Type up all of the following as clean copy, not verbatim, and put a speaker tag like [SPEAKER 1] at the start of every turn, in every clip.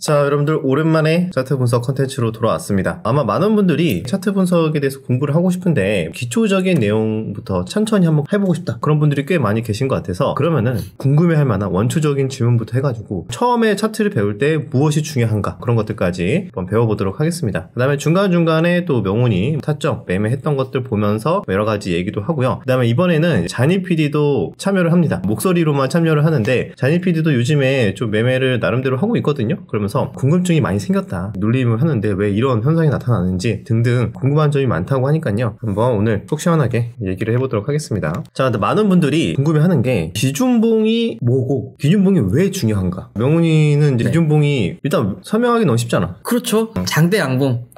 [SPEAKER 1] 자, 여러분들 오랜만에 차트 분석 컨텐츠로 돌아왔습니다. 아마 많은 분들이 차트 분석에 대해서 공부를 하고 싶은데 기초적인 내용부터 천천히 한번 해보고 싶다, 그런 분들이 꽤 많이 계신 것 같아서, 그러면은 궁금해할 만한 원초적인 질문부터 해가지고 처음에 차트를 배울 때 무엇이 중요한가, 그런 것들까지 한번 배워보도록 하겠습니다. 그 다음에 중간중간에 또 명훈이 타점, 매매했던 것들 보면서 여러 가지 얘기도 하고요. 그 다음에 이번에는 자니 PD도 참여를 합니다. 목소리로만 참여를 하는데 자니 PD도 요즘에 좀 매매를 나름대로 하고 있거든요. 그러면서 궁금증이 많이 생겼다, 눌림을 하는데 왜 이런 현상이 나타나는지 등등 궁금한 점이 많다고 하니까요, 한번 오늘 속 시원하게 얘기를 해보도록 하겠습니다. 자, 많은 분들이 궁금해하는 게 기준봉이 뭐고 기준봉이 왜 중요한가. 명훈이는 이제 기준봉이 일단 설명하기 너무 쉽잖아.
[SPEAKER 2] 그렇죠. 장대 양봉.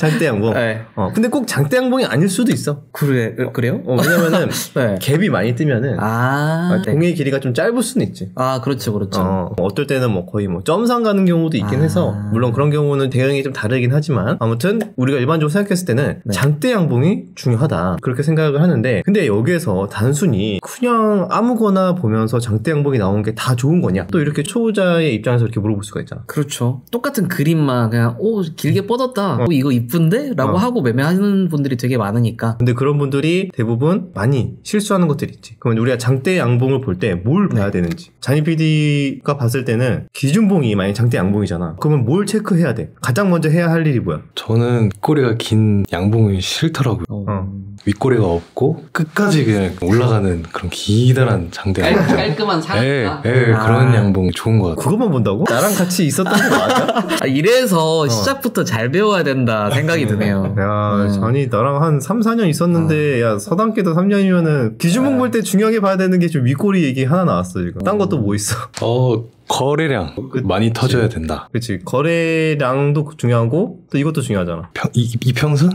[SPEAKER 1] 장대 양봉.
[SPEAKER 2] 네.
[SPEAKER 1] 근데 꼭 장대 양봉이 아닐 수도 있어.
[SPEAKER 2] 그래요?
[SPEAKER 1] 왜냐면은
[SPEAKER 2] 네.
[SPEAKER 1] 갭이 많이 뜨면은
[SPEAKER 2] 네.
[SPEAKER 1] 봉의 길이가 좀 짧을 수는 있지.
[SPEAKER 2] 그렇죠.
[SPEAKER 1] 어떨 때는 뭐 거의 뭐 점상 가는 경우도 있긴 해서, 물론 그런 경우는 대응이 좀 다르긴 하지만, 아무튼 우리가 일반적으로 생각했을 때는 장대 양봉이 중요하다, 그렇게 생각을 하는데, 근데 여기에서 단순히 그냥 아무거나 보면서 장대 양봉이 나온 게 다 좋은 거냐, 또 이렇게 초보자의 입장에서 이렇게 물어볼 수가 있잖아.
[SPEAKER 2] 그렇죠. 똑같은 그림만 그냥 길게 뻗었다, 이거 이쁜데? 라고 하고 매매하는 분들이 되게 많으니까.
[SPEAKER 1] 근데 그런 분들이 대부분 많이 실수하는 것들이 있지. 그러면 우리가 장대 양봉을 볼 때 뭘 봐야 되는지. 자니 PD가 봤을 때는 기준봉이 만약 장대 양봉이잖아, 그러면 뭘 체크해야 돼? 가장 먼저 해야 할 일이 뭐야?
[SPEAKER 3] 저는 윗꼬리가 긴 양봉이 싫더라고요. 윗꼬리가 없고 끝까지 그냥 올라가는 그런 기다란 장대 양봉.
[SPEAKER 2] 깔끔한 상황.
[SPEAKER 3] 그런 양봉 좋은 것 같아요.
[SPEAKER 1] 그것만 본다고? 나랑 같이 있었던 거 맞아?
[SPEAKER 2] 이래서 시작부터 잘 배워야 된다 생각이 드네요.
[SPEAKER 1] 야, 전이 나랑 한 3, 4년 있었는데, 야, 서당계도 3년이면은 기준봉 볼 때 중요하게 봐야 되는 게 좀 윗꼬리 얘기 하나 나왔어, 지금. 딴 것도 뭐 있어?
[SPEAKER 3] 거래량 많이 터져야 된다.
[SPEAKER 1] 그치. 거래량도 중요하고, 또 이것도 중요하잖아.
[SPEAKER 3] 이평선?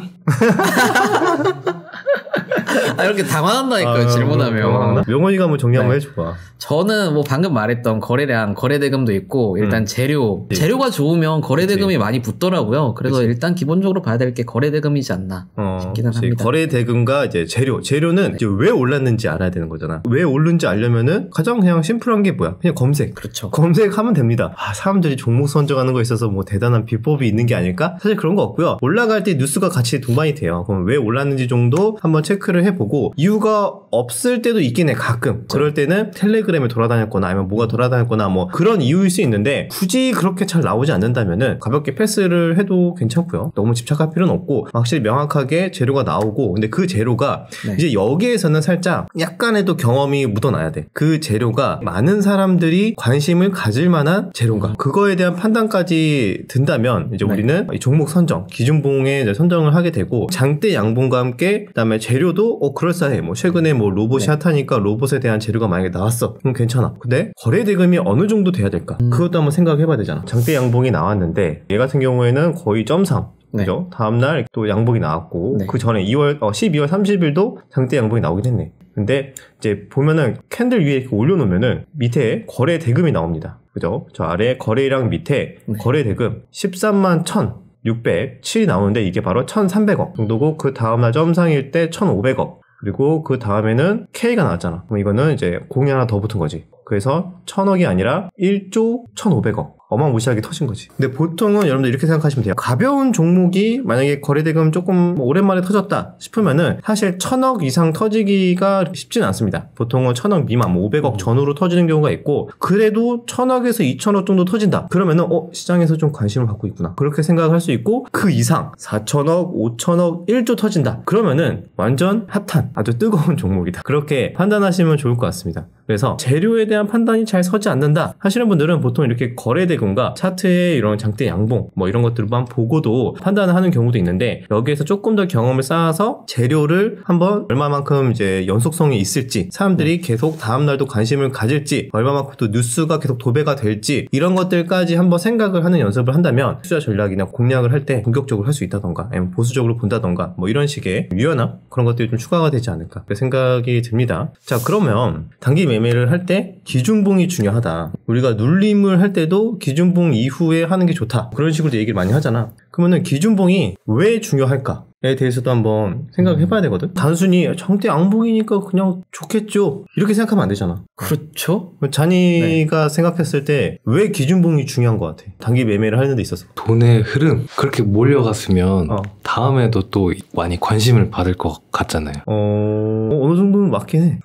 [SPEAKER 2] 이렇게 당황한다니까요, 질문하면.
[SPEAKER 1] 명원이가 뭐 정리 한번 해줘봐.
[SPEAKER 2] 저는 뭐 방금 말했던 거래량, 거래대금도 있고, 일단 재료가 좋으면 거래대금이 많이 붙더라고요. 그래서 일단 기본적으로 봐야 될 게 거래대금이지 않나 싶기는 합니다.
[SPEAKER 1] 거래대금과 이제 재료는 이제 왜 올랐는지 알아야 되는 거잖아. 왜 오르는지 알려면은 가장 그냥 심플한 게 뭐야? 그냥 검색.
[SPEAKER 2] 그렇죠.
[SPEAKER 1] 검색하면 됩니다. 사람들이 종목 선정하는 거에 있어서 뭐 대단한 비법이 있는 게 아닐까? 사실 그런 거 없고요. 올라갈 때 뉴스가 같이 동반이 돼요. 그럼 왜 올랐는지 정도 한번 체크를 해보고, 이유가 없을 때도 있긴 해, 가끔. 그럴 때는 텔레그램에 돌아다녔거나 아니면 뭐가 돌아다녔거나 뭐 그런 이유일 수 있는데, 굳이 그렇게 잘 나오지 않는다면은 가볍게 패스를 해도 괜찮고요. 너무 집착할 필요는 없고, 확실히 명확하게 재료가 나오고, 근데 그 재료가 이제 여기에서는 살짝 약간의 또 경험이 묻어나야 돼. 그 재료가 많은 사람들이 관심을 가질 만한 재료인가, 그거에 대한 판단까지 든다면 이제 우리는 이 종목 선정, 기준봉에 이제 선정을 하게 되고, 장대 양봉과 함께 그다음에 재료도 그럴싸해. 뭐 최근에 뭐 로봇이 핫하니까 로봇에 대한 재료가 만약에 나왔어, 그럼 괜찮아. 근데 거래 대금이 어느 정도 돼야 될까? 그것도 한번 생각해봐야 되잖아. 장대 양봉이 나왔는데 얘 같은 경우에는 거의 점상. 그죠? 다음날 또 양봉이 나왔고, 그 전에 12월 30일도 장대 양봉이 나오긴 했네. 근데 이제 보면은 캔들 위에 이렇게 올려놓으면은 밑에 거래 대금이 나옵니다. 그죠? 저 아래 거래량 밑에 거래 대금 13만 1,607이 나오는데, 이게 바로 1,300억 정도고, 그 다음날 점상일 때 1,500억. 그리고 그 다음에는 K가 나왔잖아. 그럼 이거는 이제 공이 하나 더 붙은 거지. 그래서 1,000억이 아니라 1조 1,500억. 어마무시하게 터진 거지. 근데 보통은 여러분들 이렇게 생각하시면 돼요. 가벼운 종목이 만약에 거래대금 조금 오랜만에 터졌다 싶으면은 사실 1,000억 이상 터지기가 쉽지는 않습니다. 보통은 1,000억 미만, 500억 전후로 터지는 경우가 있고, 그래도 1,000억에서 2,000억 정도 터진다 그러면은 시장에서 좀 관심을 받고 있구나, 그렇게 생각을 할 수 있고, 그 이상 4,000억, 5,000억, 1조 터진다 그러면은 완전 핫한 아주 뜨거운 종목이다, 그렇게 판단하시면 좋을 것 같습니다. 그래서 재료에 대한 판단이 잘 서지 않는다 하시는 분들은 보통 이렇게 거래대금과 차트의 이런 장대 양봉 뭐 이런 것들만 보고도 판단을 하는 경우도 있는데, 여기에서 조금 더 경험을 쌓아서 재료를 한번 얼마만큼 이제 연속성이 있을지, 사람들이 계속 다음날도 관심을 가질지, 얼마만큼 또 뉴스가 계속 도배가 될지, 이런 것들까지 한번 생각을 하는 연습을 한다면 투자 전략이나 공략을 할 때 본격적으로 할 수 있다던가, 아니면 보수적으로 본다던가, 뭐 이런 식의 유연함, 그런 것들이 좀 추가가 되지 않을까 생각이 듭니다. 자, 그러면 단기 매매를 할 때 기준봉이 중요하다, 우리가 눌림을 할 때도 기준봉 이후에 하는 게 좋다, 그런 식으로 얘기를 많이 하잖아. 그러면은 기준봉이 왜 중요할까? 에 대해서도 한번 생각을 해봐야 되거든. 단순히 장대 양봉이니까 그냥 좋겠죠 이렇게 생각하면 안 되잖아.
[SPEAKER 2] 그렇죠.
[SPEAKER 1] 잔이가 생각했을 때 왜 기준봉이 중요한 것 같아? 단기 매매를 하는 데 있어서
[SPEAKER 3] 돈의 흐름 그렇게 몰려갔으면 다음에도 또 많이 관심을 받을 것 같잖아요.
[SPEAKER 1] 어느 정도는 맞긴 해.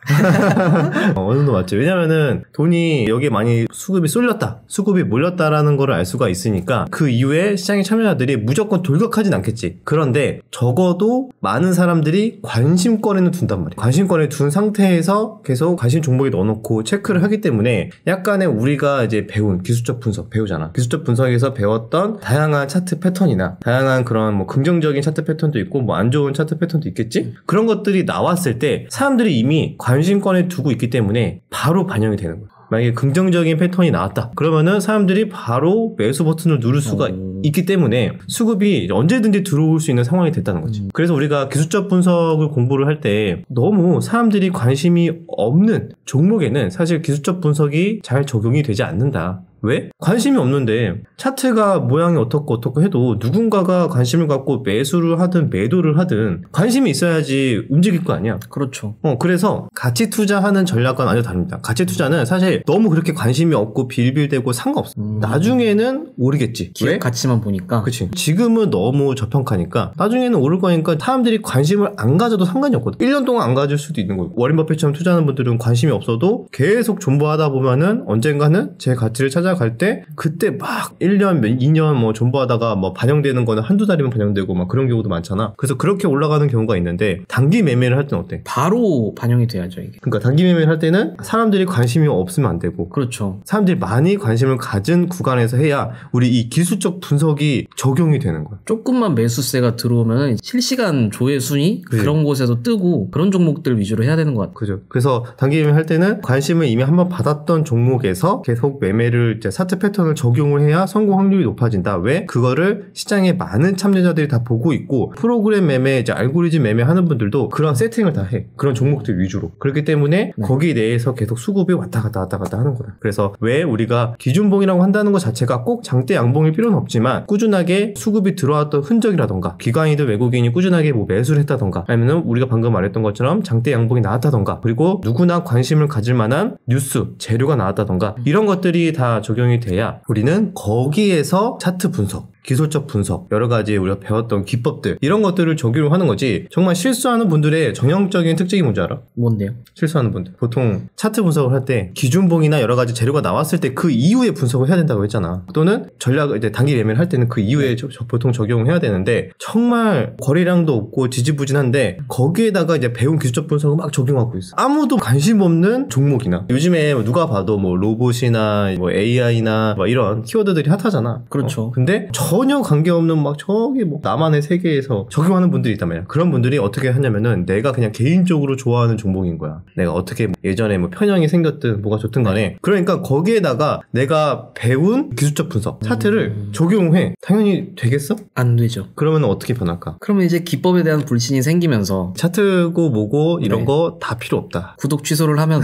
[SPEAKER 1] 어느 정도 맞지. 왜냐면은 돈이 여기에 많이 수급이 몰렸다라는 거를 알 수가 있으니까 그 이후에 시장의 참여자들이 무조건 돌격하진 않겠지. 그런데 적어도 많은 사람들이 관심권에는 둔단 말이야. 관심권에 둔 상태에서 계속 관심 종목에 넣어놓고 체크를 하기 때문에 약간의 우리가 이제 배운 기술적 분석 배우잖아. 기술적 분석에서 배웠던 다양한 차트 패턴이나 다양한 그런 뭐 긍정적인 차트 패턴도 있고 뭐 안 좋은 차트 패턴도 있겠지? 그런 것들이 나왔을 때 사람들이 이미 관심권에 두고 있기 때문에 바로 반영이 되는 거야. 만약에 긍정적인 패턴이 나왔다. 그러면은 사람들이 바로 매수 버튼을 누를 수가 있기 때문에 수급이 언제든지 들어올 수 있는 상황이 됐다는 거지. 그래서 우리가 기술적 분석을 공부를 할 때 너무 사람들이 관심이 없는 종목에는 사실 기술적 분석이 잘 적용이 되지 않는다. 왜? 관심이 없는데 차트가 모양이 어떻고 해도 누군가가 관심을 갖고 매수를 하든 매도를 하든 관심이 있어야지 움직일 거 아니야.
[SPEAKER 2] 그렇죠.
[SPEAKER 1] 그래서 가치 투자하는 전략과는 완전 다릅니다. 가치 투자는 사실 너무 그렇게 관심이 없고 빌빌대고 상관없어. 나중에는 오르겠지.
[SPEAKER 2] 기업 가치만 보니까.
[SPEAKER 1] 그치. 지금은 너무 저평가니까 나중에는 오를 거니까 사람들이 관심을 안 가져도 상관이 없거든. 1년 동안 안 가질 수도 있는 거고. 워렌 버핏처럼 투자하는 분들은 관심이 없어도 계속 존버하다 보면은 언젠가는 제 가치를 찾아갈 때 그때 막 1년, 2년 뭐 존버하다가 뭐 반영되는 거는 한두 달이면 반영되고 막 그런 경우도 많잖아. 그래서 그렇게 올라가는 경우가 있는데 단기 매매를 할 때는 어때?
[SPEAKER 2] 바로 반영이 돼야죠, 이게.
[SPEAKER 1] 그러니까 단기 매매를 할 때는 사람들이 관심이 없으면 안 되고.
[SPEAKER 2] 그렇죠.
[SPEAKER 1] 사람들이 많이 관심을 가진 구간에서 해야 우리 이 기술적 분석이 적용이 되는 거야.
[SPEAKER 2] 조금만 매수세가 들어오면 실시간 조회 순위 그런 곳에서 뜨고 그런 종목들 위주로 해야 되는 것 같아요.
[SPEAKER 1] 그죠. 그래서 단기 매매 할 때는 관심을 이미 한번 받았던 종목에서 계속 매매를 이제 차트 패턴을 적용을 해야 성공 확률이 높아진다. 왜? 그거를 시장에 많은 참여자들이 다 보고 있고 프로그램 매매, 이제 알고리즘 매매 하는 분들도 그런 세팅을 다 해. 그런 종목들 위주로. 그렇기 때문에 거기 내에서 계속 수급이 왔다 갔다 하는 거야. 그래서 왜 우리가 기준봉이라고 한다는 것 자체가 꼭 장대 양봉일 필요는 없지만 꾸준하게 수급이 들어왔던 흔적이라던가 기관이든 외국인이 꾸준하게 뭐 매수를 했다던가 아니면 우리가 방금 말했던 것처럼 장대 양봉이 나왔다던가 그리고 누구나 관심을 가질 만한 뉴스, 재료가 나왔다던가 이런 것들이 다 적용이 돼야 우리는 거기에서 차트 분석, 기술적 분석, 여러 가지 우리가 배웠던 기법들 이런 것들을 적용을 하는 거지. 정말 실수하는 분들의 전형적인 특징이 뭔지 알아?
[SPEAKER 2] 뭔데요?
[SPEAKER 1] 실수하는 분들 보통 차트 분석을 할 때 기준봉이나 여러 가지 재료가 나왔을 때 그 이후에 분석을 해야 된다고 했잖아. 또는 전략을 이제 단기 매매를 할 때는 그 이후에 보통 적용을 해야 되는데 정말 거래량도 없고 지지부진한데 거기에다가 이제 배운 기술적 분석을 막 적용하고 있어. 아무도 관심 없는 종목이나 요즘에 누가 봐도 뭐 로봇이나 뭐 AI나 뭐 이런 키워드들이 핫하잖아.
[SPEAKER 2] 그렇죠.
[SPEAKER 1] 근데 전혀 관계없는 막 저기 뭐 나만의 세계에서 적용하는 분들이 있단 말이야. 그런 분들이 어떻게 하냐면은 내가 그냥 개인적으로 좋아하는 종목인 거야. 내가 어떻게 뭐 예전에 뭐 편향이 생겼든 뭐가 좋든 간에 그러니까 거기에다가 내가 배운 기술적 분석 차트를 적용해. 당연히 되겠어?
[SPEAKER 2] 안 되죠.
[SPEAKER 1] 그러면 어떻게 변할까?
[SPEAKER 2] 그러면 이제 기법에 대한 불신이 생기면서
[SPEAKER 1] 차트고 뭐고 이런 거 다 필요 없다.
[SPEAKER 2] 구독 취소를 하면서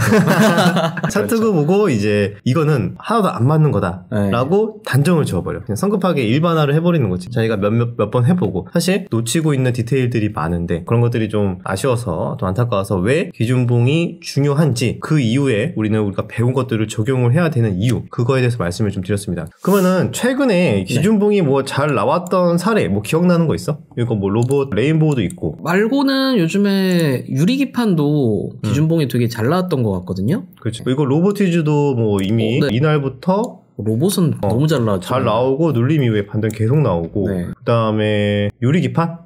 [SPEAKER 1] 차트고
[SPEAKER 2] 그렇죠.
[SPEAKER 1] 뭐고 이제 이거는 하나도 안 맞는 거다 라고 단정을 지어버려. 그냥 성급하게 일반화를 해버리는 거지. 자기가 몇 번 해보고 사실 놓치고 있는 디테일들이 많은데 그런 것들이 좀 아쉬워서 또 안타까워서 왜 기준봉이 중요한지 그 이후에 우리가 배운 것들을 적용을 해야 되는 이유 그거에 대해서 말씀을 좀 드렸습니다. 그러면은 최근에 기준봉이 뭐 잘 나왔던 사례 뭐 기억나는 거 있어? 이거 뭐 로봇 레인보우도 있고
[SPEAKER 2] 말고는 요즘에 유리기판도 기준봉이 되게 잘 나왔던 것 같거든요.
[SPEAKER 1] 그렇죠. 이거 로보티즈도 뭐 이미 이날부터
[SPEAKER 2] 로봇은 너무 잘 나왔죠.
[SPEAKER 1] 잘 나오고 눌림 이후에 반등 계속 나오고 그 다음에 유리기판?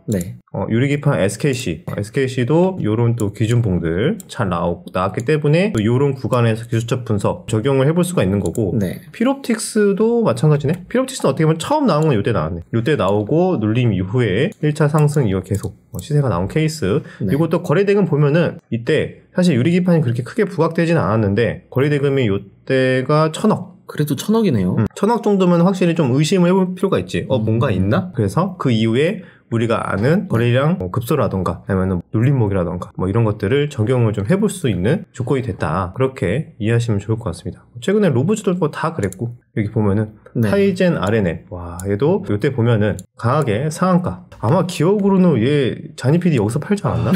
[SPEAKER 1] 유리기판 SKC도 요런 또 기준봉들 잘 나왔기 때문에 요런 구간에서 기술적 분석 적용을 해볼 수가 있는 거고 필옵틱스도 마찬가지네. 필옵틱스는 어떻게 보면 처음 나온 건 요때 나왔네. 요때 나오고 눌림 이후에 1차 상승 이거 계속 시세가 나온 케이스. 그리고 또 거래대금 보면은 이때 사실 유리기판이 그렇게 크게 부각되진 않았는데 거래대금이 요때가 1,000억.
[SPEAKER 2] 그래도 1,000억이네요.
[SPEAKER 1] 1,000억 정도면 확실히 좀 의심을 해볼 필요가 있지. 뭔가 있나? 그래서 그 이후에 우리가 아는 거래량 급소라던가 아니면 눌림목이라던가 뭐 이런 것들을 적용을 좀 해볼 수 있는 조건이 됐다. 그렇게 이해하시면 좋을 것 같습니다. 최근에 로브즈도 뭐 다 그랬고 여기 보면은 네. 타이젠 RNN 와 얘도 이때 보면은 강하게 상한가. 아마 기억으로는 얘 자니 PD 여기서 팔지 않았나?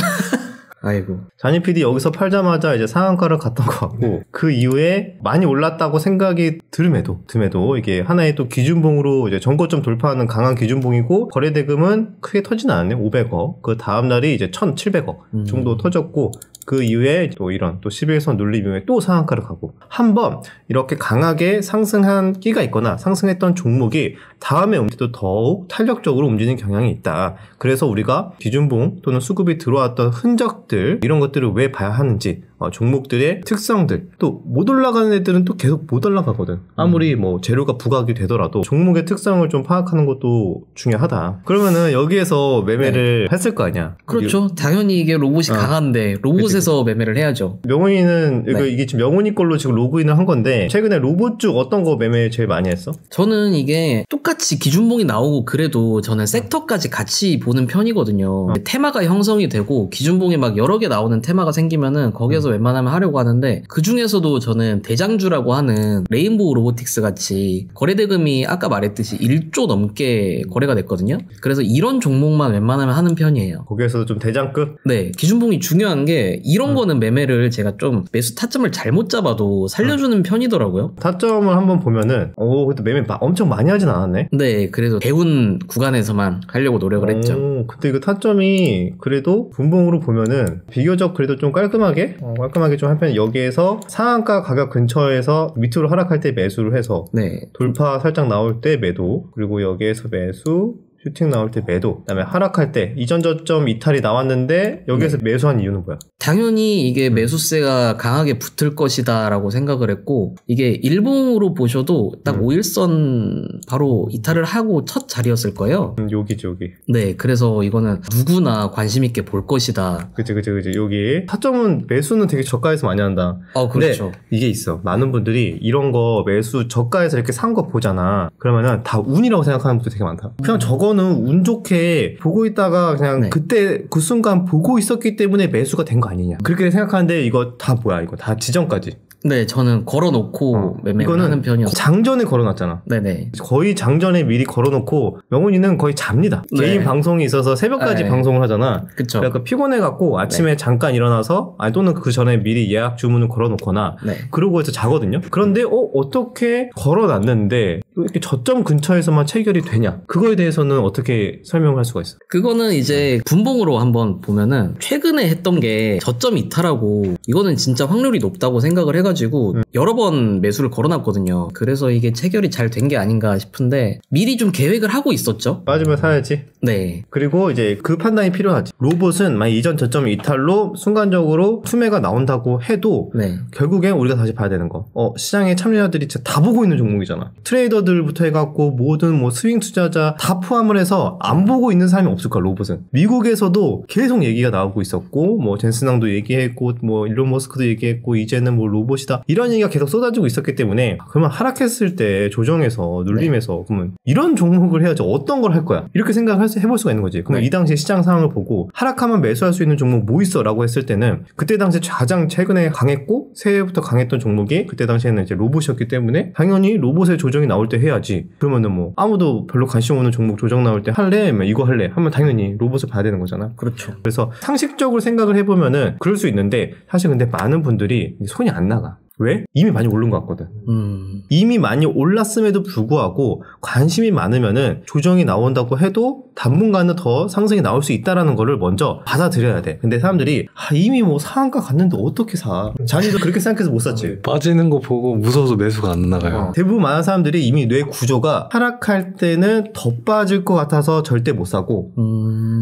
[SPEAKER 2] 아이고.
[SPEAKER 1] 자니 PD 여기서 팔자마자 이제 상한가를 갔던 것 같고 그 이후에 많이 올랐다고 생각이 듬에도 이게 하나의 또 기준봉으로 이제 전고점 돌파하는 강한 기준봉이고 거래 대금은 크게 터지는 않았네요. 500억. 그 다음 날이 이제 1,700억 정도 터졌고 그 이후에 또 이런 또 11선 눌림 이후에 또 상한가를 가고 한번 이렇게 강하게 상승한 끼가 있거나 상승했던 종목이 다음에 움직여도 더욱 탄력적으로 움직이는 경향이 있다. 그래서 우리가 기준봉 또는 수급이 들어왔던 흔적들 이런 것들을 왜 봐야 하는지 종목들의 특성들 또 못 올라가는 애들은 또 계속 못 올라가거든. 아무리 뭐 재료가 부각이 되더라도 종목의 특성을 좀 파악하는 것도 중요하다. 그러면은 여기에서 매매를 네. 했을 거 아니야.
[SPEAKER 2] 그렇죠. 당연히 이게 로봇이 강한데 로봇에서 매매를 해야죠.
[SPEAKER 1] 명훈이는 네. 이게 지금 명훈이 걸로 지금 로그인을 한 건데 최근에 로봇 중 어떤 거 매매 제일 많이 했어?
[SPEAKER 2] 저는 이게 똑같이 기준봉이 나오고 그래도 저는 섹터까지 같이 보는 편이거든요. 테마가 형성이 되고 기준봉이 막 여러 개 나오는 테마가 생기면은 거기에서 웬만하면 하려고 하는데 그 중에서도 저는 대장주라고 하는 레인보우 로보틱스 같이 거래대금이 아까 말했듯이 1조 넘게 거래가 됐거든요. 그래서 이런 종목만 웬만하면 하는 편이에요.
[SPEAKER 1] 거기에서도 좀 대장급?
[SPEAKER 2] 네. 기준봉이 중요한 게 이런 거는 매매를 제가 좀 매수 타점을 잘못 잡아도 살려주는 편이더라고요.
[SPEAKER 1] 타점을 한번 보면은 그래도 매매 엄청 많이 하진 않았네?
[SPEAKER 2] 네. 그래도 배운 구간에서만 하려고 노력을 했죠.
[SPEAKER 1] 근데 그 타점이 그래도 분봉으로 보면은 비교적 그래도 좀 깔끔하게 좀 한 편 여기에서 상한가 가격 근처에서 밑으로 하락할 때 매수를 해서
[SPEAKER 2] 네.
[SPEAKER 1] 돌파 살짝 나올 때 매도 그리고 여기에서 매수 슈팅 나올 때 매도 그다음에 하락할 때 이전 저점 이탈이 나왔는데 여기에서 네. 매수한 이유는 뭐야?
[SPEAKER 2] 당연히 이게 매수세가 강하게 붙을 것이다 라고 생각을 했고 이게 일봉으로 보셔도 딱 5일선 바로 이탈을 하고 첫 자리였을 거예요.
[SPEAKER 1] 여기지 여기.
[SPEAKER 2] 네. 그래서 이거는 누구나 관심 있게 볼 것이다.
[SPEAKER 1] 그치 여기 타점은 매수는 되게 저가에서 많이 한다.
[SPEAKER 2] 그렇죠.
[SPEAKER 1] 근데 이게 있어. 많은 분들이 이런 거 매수 저가에서 이렇게 산 거 보잖아. 그러면은 다 운이라고 생각하는 분들 되게 많다. 그냥 저거는 운 좋게 보고 있다가 그냥 네. 그때 그 순간 보고 있었기 때문에 매수가 된 거 아니냐. 그렇게 생각하는데 이거 다 뭐야? 이거 다 지정까지.
[SPEAKER 2] 네, 저는 걸어놓고 매매를 하는 편이었어요.
[SPEAKER 1] 장전에 걸어놨잖아.
[SPEAKER 2] 네네.
[SPEAKER 1] 거의 장전에 미리 걸어놓고 명훈이는 거의 잡니다. 네. 개인 방송이 있어서 새벽까지
[SPEAKER 2] 네.
[SPEAKER 1] 방송을 하잖아.
[SPEAKER 2] 그쵸.
[SPEAKER 1] 그러니까 피곤해갖고 아침에 네. 잠깐 일어나서 또는 그 전에 미리 예약 주문을 걸어놓거나 네. 그러고 해서 자거든요. 그런데 어떻게 걸어놨는데 이렇게 저점 근처에서만 체결이 되냐? 그거에 대해서는 어떻게 설명할 수가 있어?
[SPEAKER 2] 그거는 이제 분봉으로 한번 보면은 최근에 했던 게 저점 이탈하고 이거는 진짜 확률이 높다고 생각을 해가지고 여러 번 매수를 걸어놨거든요. 그래서 이게 체결이 잘 된 게 아닌가 싶은데 미리 좀 계획을 하고 있었죠.
[SPEAKER 1] 빠지면 사야지.
[SPEAKER 2] 네.
[SPEAKER 1] 그리고 이제 그 판단이 필요하지. 로봇은 만약 이전 저점 이탈로 순간적으로 투매가 나온다고 해도
[SPEAKER 2] 네.
[SPEAKER 1] 결국엔 우리가 다시 봐야 되는 거. 시장의 참여자들이 진짜 다 보고 있는 종목이잖아. 트레이더들부터 해갖고 모든 뭐 스윙 투자자 다 포함을 해서 안 보고 있는 사람이 없을 거야. 로봇은. 미국에서도 계속 얘기가 나오고 있었고 뭐 젠슨왕도 얘기했고 뭐 일론 머스크도 얘기했고 이제는 뭐 로봇이다. 이런 얘기가 계속 쏟아지고 있었기 때문에 그러면 하락했을 때 조정해서 눌림에서 네. 그러면 이런 종목을 해야지 어떤 걸 할 거야. 이렇게 생각을 해볼 수가 있는 거지. 그러면 네. 이 당시 시장 상황을 보고 하락하면 매수할 수 있는 종목 뭐 있어? 라고 했을 때는 그때 당시 가장 최근에 강했고 새해부터 강했던 종목이 그때 당시에는 이제 로봇이었기 때문에 당연히 로봇의 조정이 나올 때 해야지. 그러면은 뭐 아무도 별로 관심 없는 종목 조정 나올 때 할래? 이거 할래? 하면 당연히 로봇을 봐야 되는 거잖아.
[SPEAKER 2] 그렇죠.
[SPEAKER 1] 그래서 상식적으로 생각을 해보면은 그럴 수 있는데 사실 근데 많은 분들이 손이 안 나가. 왜? 이미 많이 오른 것 같거든. 이미 많이 올랐음에도 불구하고 관심이 많으면은 조정이 나온다고 해도 당분간은 더 상승이 나올 수 있다라는 거를 먼저 받아들여야 돼. 근데 사람들이 이미 뭐 상한가 갔는데 어떻게 사? 자기도 그렇게 생각해서 못 샀지.
[SPEAKER 3] 빠지는 거 보고 무서워서 매수가 안 나가요.
[SPEAKER 1] 대부분 많은 사람들이 이미 뇌 구조가 하락할 때는 더 빠질 것 같아서 절대 못 사고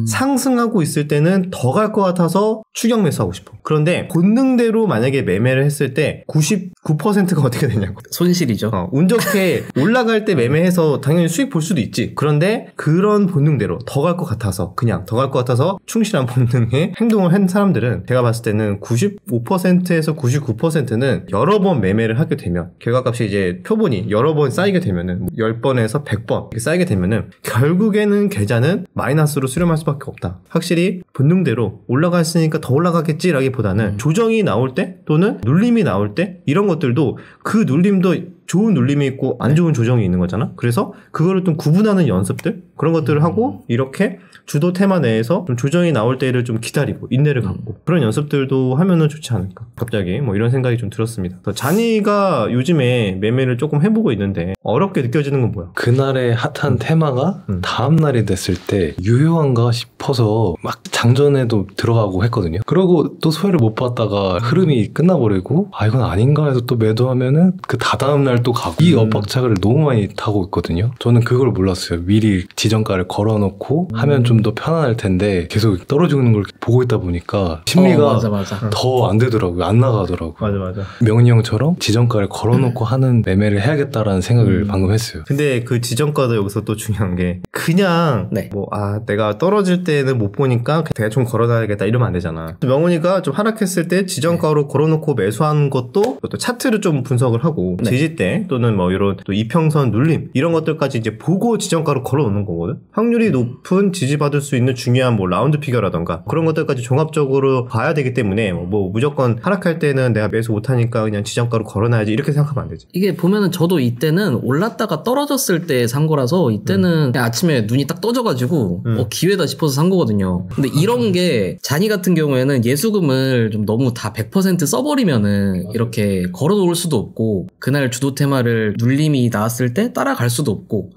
[SPEAKER 1] 상승하고 있을 때는 더 갈 것 같아서 추격 매수하고 싶어. 그런데 본능대로 만약에 매매를 했을 때 99%가 어떻게 되냐고.
[SPEAKER 2] 손실이죠.
[SPEAKER 1] 운 좋게 올라갈 때 매매해서 당연히 수익 볼 수도 있지. 그런데 그런 본능대로 더 갈 것 같아서 그냥 더 갈 것 같아서 충실한 본능에 행동을 한 사람들은 제가 봤을 때는 95%에서 99%는 여러 번 매매를 하게 되면 결과값이 이제 표본이 여러 번 쌓이게 되면은 10번에서 100번 이렇게 쌓이게 되면은 결국에는 계좌는 마이너스로 수렴할 수밖에 없다. 확실히 본능대로 올라갔으니까 더 올라가겠지라기보다는 조정이 나올 때 또는 눌림이 나올 때 이런 것들도 그 눌림도 좋은 눌림이 있고 안 좋은 조정이 있는 거잖아. 그래서 그거를 좀 구분하는 연습들 그런 것들을 하고 이렇게 주도 테마 내에서 좀 조정이 나올 때를 좀 기다리고 인내를 갖고 그런 연습들도 하면은 좋지 않을까. 갑자기 뭐 이런 생각이 좀 들었습니다. 잔이가 요즘에 매매를 조금 해보고 있는데 어렵게 느껴지는 건 뭐야?
[SPEAKER 3] 그날의 핫한 테마가 다음날이 됐을 때 유효한가 싶어서 막 장전에도 들어가고 했거든요. 그러고 또 소외를 못 봤다가 흐름이 끝나버리고 이건 아닌가 해서 또 매도하면은 그 다다음날 또 가고 이 엇박자를 너무 많이 타고 있거든요. 저는 그걸 몰랐어요. 미리 지정가를 걸어놓고 하면 좀 더 편안할 텐데 계속 떨어지는 걸 보고 있다 보니까 심리가
[SPEAKER 2] 맞아.
[SPEAKER 3] 더 안 되더라고요. 안 나가더라고요.
[SPEAKER 1] 맞아.
[SPEAKER 3] 명은이 형처럼 지정가를 걸어놓고 하는 매매를 해야겠다라는 생각을 방금 했어요.
[SPEAKER 1] 근데 그 지정가도 여기서 또 중요한 게 그냥 내가 떨어질 때는 못 보니까 대충 걸어놔야겠다 이러면 안 되잖아. 명훈이가 좀 하락했을 때 지정가로 걸어놓고 매수한 것도 또 차트를 좀 분석을 하고 지지대 또는 뭐 이런 또 이평선 눌림 이런 것들까지 이제 보고 지정가로 걸어놓는 거거든. 확률이 높은 지지받을 수 있는 중요한 뭐 라운드 피겨라던가 그런 것들까지 종합적으로 봐야 되기 때문에 뭐 무조건 하락할 때는 내가 매수 못하니까 그냥 지정가로 걸어놔야지 이렇게 생각하면 안 되지.
[SPEAKER 2] 이게 보면은 저도 이때는 올랐다가 떨어졌을 때 산 거라서 이때는 그냥 아침에 눈이 딱 떠져가지고 기회다 싶어서 산 거거든요. 근데 이런 게 잔이 같은 경우에는 예수금을 좀 너무 다 100% 써버리면은 이렇게 걸어놓을 수도 없고 그날 주도 테마를 눌림이 나왔을 때 따라갈 수도 없고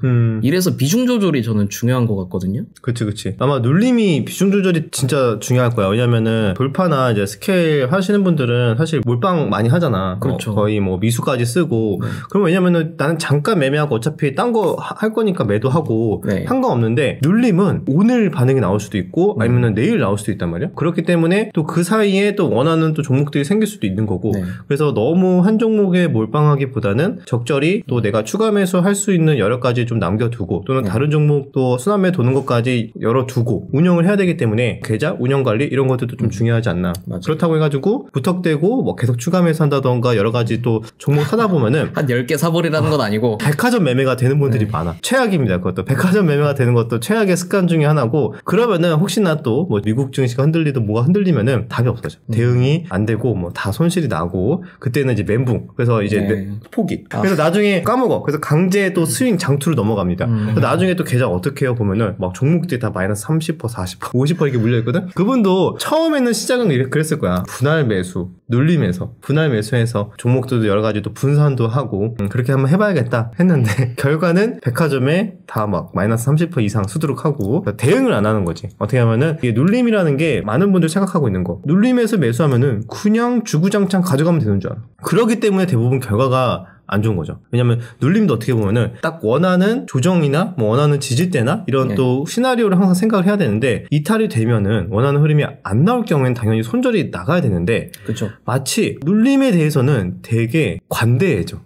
[SPEAKER 2] 이래서 비중 조절이 저는 중요한 것 같거든요.
[SPEAKER 1] 그치. 아마 눌림이 비중 조절이 진짜 중요할 거야. 왜냐면은 돌파나 이제 스케일 하시는 분들은 사실 몰빵 많이 하잖아.
[SPEAKER 2] 그렇죠.
[SPEAKER 1] 거의 뭐 미수까지 쓰고. 그럼 왜냐면은 나는 잠깐 매매하고 어차피 딴 거 할 거니까 매도하고 상관없는데 눌림은 오늘 반응이 나올 수도 있고 아니면은 내일 나올 수도 있단 말이야. 그렇기 때문에 또 그 사이에 또 원하는 또 종목들이 생길 수도 있는 거고. 그래서 너무 한 종목에 몰빵하기보다는 적절히 또 내가 추가 매수할 수 있는 여러 가지 좀 남겨두고 또는 다른 종목도 순환매 도는 것까지 열어두고 운영을 해야 되기 때문에 계좌, 운영관리 이런 것들도 좀 중요하지 않나. 그렇다고 해가지고 부탁되고 뭐 계속 추가 매수한다던가 여러 가지 또 종목 사다 보면은
[SPEAKER 2] 한 10개 사버리라는 건 아니고
[SPEAKER 1] 백화점 매매가 되는 분들이 많아. 최악입니다. 그것도 백화점 매매가 되는 것도 최악의 습관 중에 하나고 그러면은 혹시나 또 뭐 미국 증시가 흔들리든 뭐가 흔들리면은 답이 없어져. 대응이 안 되고 뭐 다 손실이 나고 그때는 이제 멘붕. 그래서 이제 포기. 그래서 나중에 까먹어. 그래서 강제 또 스윙 장투로 넘어갑니다. 그래서 나중에 또 계좌 어떻게 해요 보면은 막 종목들이 다 마이너스 30%, 40%, 50% 이렇게 물려있거든? 그분도 처음에는 시작은 그랬을 거야. 분할 매수, 눌림에서, 분할 매수해서 종목들도 여러 가지 또 분산도 하고, 그렇게 한번 해봐야겠다 했는데, 결과는 백화점에 다 막 마이너스 30% 이상 수두룩하고, 대응을 안 하는 거지. 어떻게 하면은, 이게 눌림이라는 게 많은 분들이 생각하고 있는 거. 눌림에서 매수하면은 그냥 주구장창 가져가면 되는 줄 알아. 그렇기 때문에 대부분 결과가 안 좋은 거죠. 왜냐면 눌림도 어떻게 보면은 딱 원하는 조정이나 뭐 원하는 지지대나 이런 또 시나리오를 항상 생각을 해야 되는데 이탈이 되면은 원하는 흐름이 안 나올 경우에는 당연히 손절이 나가야 되는데
[SPEAKER 2] 그쵸.
[SPEAKER 1] 마치 눌림에 대해서는 되게 관대해져.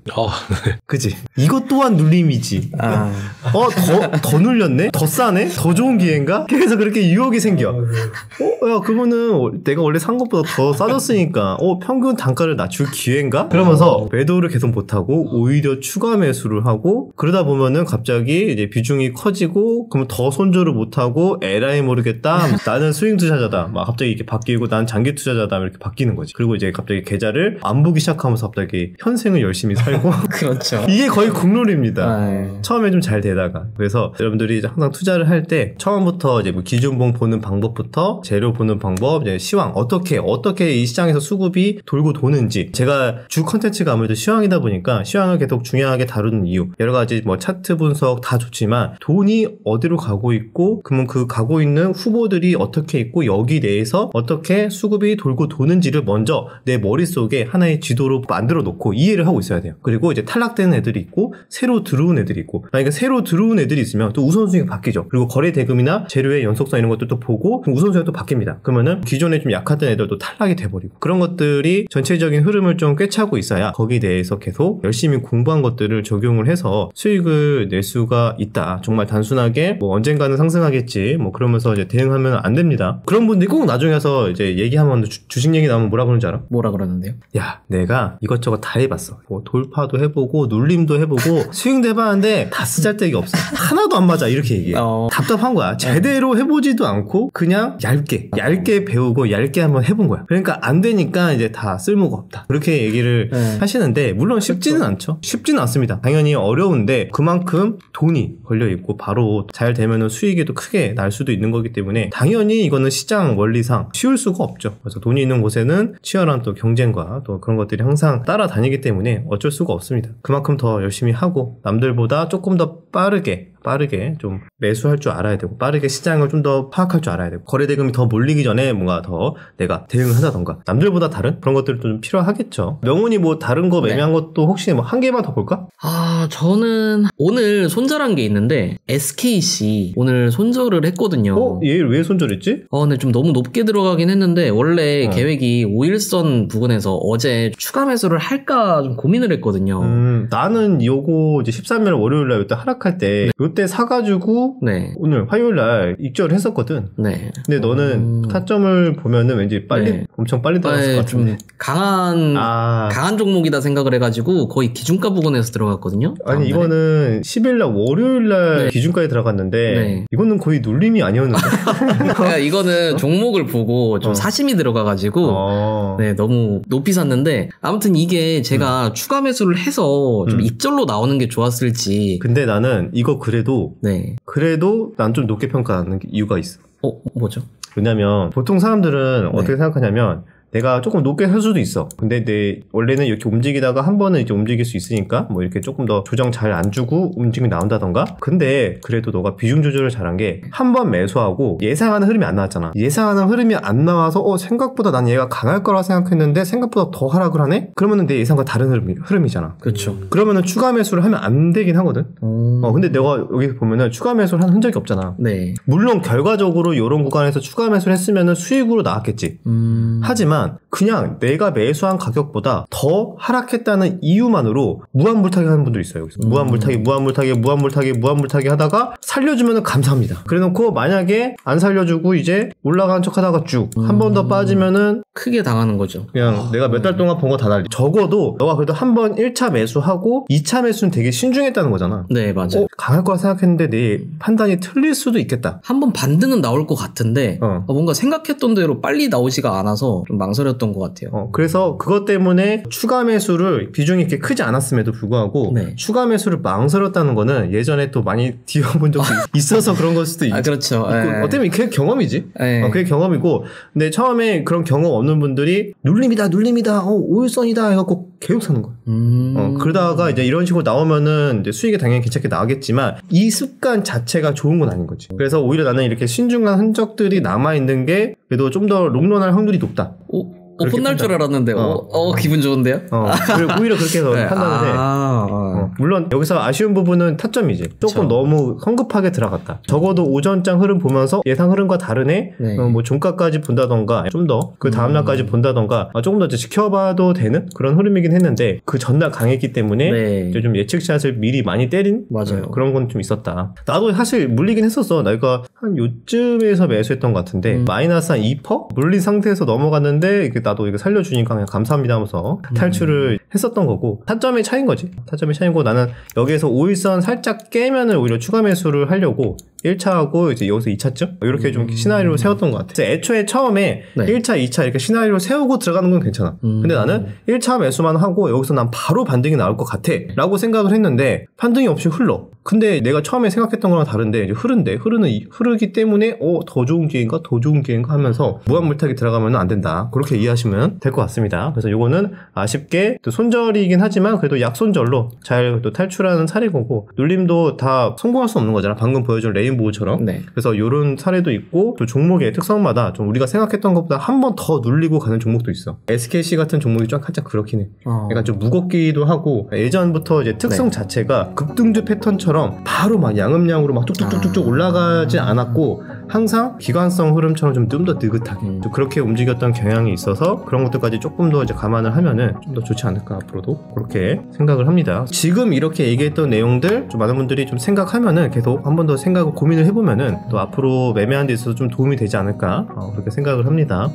[SPEAKER 3] 네.
[SPEAKER 1] 그치? 이것 또한 눌림이지. 더 눌렸네? 더 싸네? 더 좋은 기회인가? 그래서 그렇게 유혹이 생겨. 야, 그거는 내가 원래 산 것보다 더 싸졌으니까 평균 단가를 낮출 기회인가? 그러면서 매도를 계속 못하고 오히려 추가 매수를 하고 그러다 보면은 갑자기 이제 비중이 커지고 그러면 더 손절을 못하고 에라이 모르겠다. 나는 스윙 투자자다. 막 갑자기 이렇게 바뀌고 난 장기 투자자다. 이렇게 바뀌는 거지. 그리고 이제 갑자기 계좌를 안 보기 시작하면서 갑자기 현생을 열심히 살고
[SPEAKER 2] 그렇죠.
[SPEAKER 1] 이게 거의 국룰입니다. 처음에 좀 잘 되다가 그래서 여러분들이 항상 투자를 할 때 처음부터 이제 뭐 기준봉 보는 방법부터 재료 보는 방법, 이제 시황 어떻게 이 시장에서 수급이 돌고 도는지 제가 주 컨텐츠가 아무래도 시황이다 보니까 시황을 계속 중요하게 다루는 이유, 여러 가지 뭐 차트 분석 다 좋지만 돈이 어디로 가고 있고 그러면 그 가고 있는 후보들이 어떻게 있고 여기 내에서 어떻게 수급이 돌고 도는지를 먼저 내 머릿속에 하나의 지도로 만들어 놓고 이해를 하고 있어야 돼요. 그리고 이제 탈락되는 애들이 있고 새로 들어온 애들이 있고, 만약에 새로 들어온 애들이 있으면 또 우선순위가 바뀌죠. 그리고 거래 대금이나 재료의 연속성 이런 것도 또 보고 우선순위가 또 바뀝니다. 그러면은 기존에 좀 약하던 애들도 탈락이 돼버리고, 그런 것들이 전체적인 흐름을 좀 꿰차고 있어야 거기에 대해서 계속 열심히 공부한 것들을 적용을 해서 수익을 낼 수가 있다. 정말 단순하게 뭐 언젠가는 상승하겠지 뭐 그러면서 이제 대응하면 안 됩니다. 그런 분들이 꼭 나중에 와서 이제 얘기하면 주식 얘기 나오면 뭐라 그러는지 알아?
[SPEAKER 2] 뭐라 그러는데요?
[SPEAKER 1] 야, 내가 이것저것 다 해봤어. 뭐 돌파도 해보고 눌림도 해보고 수익도 해봤는데 다 쓰잘데기 없어. 하나도 안 맞아. 이렇게 얘기해. 답답한 거야. 제대로 해보지도 않고 그냥 얇게 배우고 얇게 한번 해본 거야. 그러니까 안 되니까 이제 다 쓸모가 없다. 그렇게 얘기를 하시는데 물론 쉽지는 않죠. 쉽지는 않습니다. 당연히 어려운데 그만큼 돈이 걸려있고 바로 잘 되면은 수익이 또 크게 날 수도 있는 거기 때문에 당연히 이거는 시장 원리상 쉬울 수가 없죠. 그래서 돈이 있는 곳에는 치열한 또 경쟁과 또 그런 것들이 항상 따라다니기 때문에 어쩔 수가 없습니다. 그만큼 더 열심히 하고 남들보다 조금 더 빠르게 좀 매수할 줄 알아야 되고, 빠르게 시장을 좀 더 파악할 줄 알아야 되고, 거래 대금이 더 몰리기 전에 뭔가 더 내가 대응을 한다던가 남들보다 다른 그런 것들도 좀 필요하겠죠. 명훈이 뭐 다른 거 매매한 것도 혹시 뭐 한 개만 더 볼까?
[SPEAKER 2] 저는 오늘 손절한 게 있는데 SKC 오늘 손절을 했거든요.
[SPEAKER 1] 얘 왜 손절했지?
[SPEAKER 2] 근데 좀 너무 높게 들어가긴 했는데 원래 계획이 5일선 부근에서 어제 추가 매수를 할까 좀 고민을 했거든요.
[SPEAKER 1] 나는 요거 이제 13일 월요일날 이때 하락할 때 요때 사가지고 오늘 화요일날 입절을 했었거든. 근데 너는 타점을 보면은 왠지 엄청 빨리 들어갔을 것 같은데.
[SPEAKER 2] 좀 강한 종목이다 생각을 해가지고 거의 기준가 부근에서 들어갔거든요.
[SPEAKER 1] 아니 이거는 10일날 월요일날 기준가에 들어갔는데 이거는 거의 눌림이 아니었는데.
[SPEAKER 2] 그러니까 이거는 종목을 보고 좀 사심이 들어가가지고 너무 높이 샀는데, 아무튼 이게 제가 추가 매수를 해서 좀 입절로 나오는 게 좋았을지.
[SPEAKER 1] 근데 나는 이거 그래도 난 좀 높게 평가하는 이유가 있어.
[SPEAKER 2] 뭐죠?
[SPEAKER 1] 왜냐면 보통 사람들은 어떻게 생각하냐면 내가 조금 높게 살 수도 있어. 근데 원래는 이렇게 움직이다가 한 번은 이제 움직일 수 있으니까 뭐 이렇게 조금 더 조정 잘 안 주고 움직임이 나온다던가. 근데 그래도 너가 비중 조절을 잘한 게 한 번 매수하고 예상하는 흐름이 안 나왔잖아. 예상하는 흐름이 안 나와서 생각보다 난 얘가 강할 거라 생각했는데 생각보다 더 하락을 하네? 그러면은 내 예상과 다른 흐름이잖아.
[SPEAKER 2] 그렇죠.
[SPEAKER 1] 그러면은 추가 매수를 하면 안 되긴 하거든. 근데 내가 여기 보면은 추가 매수를 한 흔적이 없잖아. 물론 결과적으로 이런 구간에서 추가 매수를 했으면은 수익으로 나왔겠지. 하지만 그냥 내가 매수한 가격보다 더 하락했다는 이유만으로 무한물타기 하는 분들이 있어요. 여기서. 무한물타기 하다가 살려주면 감사합니다. 그래놓고 만약에 안 살려주고 이제 올라가는 척 하다가 쭉 한 번 더 빠지면은
[SPEAKER 2] 크게 당하는 거죠.
[SPEAKER 1] 그냥 내가 몇 달 동안 본 거 다 날리. 적어도 너가 그래도 한 번 1차 매수하고 2차 매수는 되게 신중했다는 거잖아.
[SPEAKER 2] 네, 맞아요.
[SPEAKER 1] 강할 거라 생각했는데 내 판단이 틀릴 수도 있겠다.
[SPEAKER 2] 한 번 반등은 나올 것 같은데 뭔가 생각했던 대로 빨리 나오지가 않아서 좀 망설였던 것 같아요.
[SPEAKER 1] 그래서 그것 때문에 추가 매수를 비중이 이렇게 크지 않았음에도 불구하고 추가 매수를 망설였다는 거는 예전에 또 많이 뒤어본 적도 있어서 그런 걸 수도 있고.
[SPEAKER 2] 그렇죠.
[SPEAKER 1] 어떻게 보면 그게 경험이지. 그게 경험이고. 근데 처음에 그런 경험 없는 분들이 눌림이다 5일선이다 해갖고 계속 사는 거야. 그러다가 이제 이런 식으로 나오면은 이제 수익이 당연히 괜찮게 나오겠지만 이 습관 자체가 좋은 건 아닌 거지. 그래서 오히려 나는 이렇게 신중한 흔적들이 남아있는 게 그래도 좀 더 롱런할 확률이 높다.
[SPEAKER 2] 혼날 줄 알았는데, 기분 좋은데요?
[SPEAKER 1] 오히려 그렇게 해서 판단을 해. 물론 여기서 아쉬운 부분은 타점이지. 조금 너무 성급하게 들어갔다. 적어도 오전장 흐름 보면서 예상 흐름과 다르네? 뭐 종가까지 본다던가, 좀 더 그 다음날까지 본다던가, 조금 더 지켜봐도 되는 그런 흐름이긴 했는데, 그 전날 강했기 때문에 이제 좀 예측샷을 미리 많이 때린 그런 건 좀 있었다. 나도 사실 물리긴 했었어. 내가 한 요쯤에서 매수했던 것 같은데, 마이너스 한 2%? 물린 상태에서 넘어갔는데, 나도 이거 살려주니까 그냥 감사합니다 하면서 탈출을 했었던 거고, 타점의 차이인 거지. 타점의 차이고, 나는 여기에서 5일선 살짝 깨면은 오히려 추가 매수를 하려고 1차하고 이제 여기서 2차쯤 이렇게 좀 시나리오를 세웠던 것 같아. 애초에 처음에 1차, 2차 이렇게 시나리오를 세우고 들어가는 건 괜찮아. 근데 나는 1차 매수만 하고 여기서 난 바로 반등이 나올 것 같아 라고 생각을 했는데 반등이 없이 흘러. 근데 내가 처음에 생각했던 거랑 다른데 이제 흐르기 때문에 더 좋은 기회인가 더 좋은 기회인가 하면서 무한물타기 들어가면 안 된다. 그렇게 이해하시면 될 것 같습니다. 그래서 요거는 아쉽게 또 손절이긴 하지만 그래도 약손절로 잘 또 탈출하는 사례고 눌림도 다 성공할 수 없는 거잖아. 방금 보여준 레인보우처럼.
[SPEAKER 2] 네.
[SPEAKER 1] 그래서 요런 사례도 있고 또 종목의 특성마다 좀 우리가 생각했던 것보다 한 번 더 눌리고 가는 종목도 있어. SKC 같은 종목이 좀 살짝 그렇긴 해. 약간 좀 무겁기도 하고 예전부터 이제 특성 자체가 급등주 패턴처럼 바로 막 양음량으로 막 뚝뚝뚝뚝 올라가지 않았고 항상 기관성 흐름처럼 좀 더 느긋하게 좀 그렇게 움직였던 경향이 있어서 그런 것들까지 조금 더 이제 감안을 하면은 좀 더 좋지 않을까 앞으로도 그렇게 생각을 합니다. 지금 이렇게 얘기했던 내용들 좀 많은 분들이 좀 생각하면은 계속 한 번 더 생각을 고민을 해보면은 또 앞으로 매매하는 데 있어서 좀 도움이 되지 않을까 그렇게 생각을 합니다.